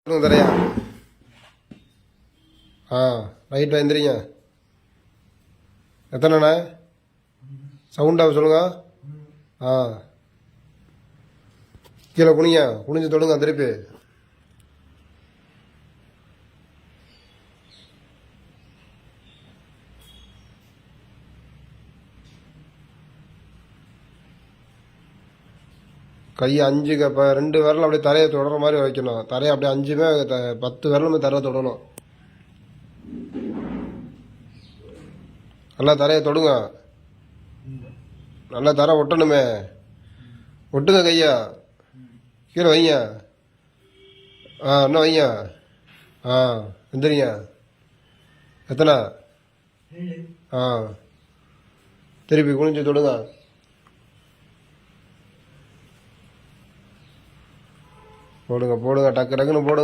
தரையா right வந்துடுங்க. எத்தனைண்ணே சவுண்டாக சொல்லுங்க. கீழே குனிங்க, குனிஞ்சு தொடுங்க திருப்பி. கை 5 இப்போ 2 விரல் அப்படியே தரையை தொடர மாதிரி வைக்கணும். தரையை அப்படியே 5மே 10 விரலுமே தரையை தொடணும். நல்லா தரையை தொடுங்க. நல்லா தரை ஒட்டணுமே. ஒட்டுங்க கையா. கீழே வைங்க. இன்னும் வைங்க. எந்திரிங்க. எத்தனை? திருப்பி குனிஞ்சு தொடுங்க. போடுங்க போடுங்க, டக்கு டக்குன்னு போடுங்க.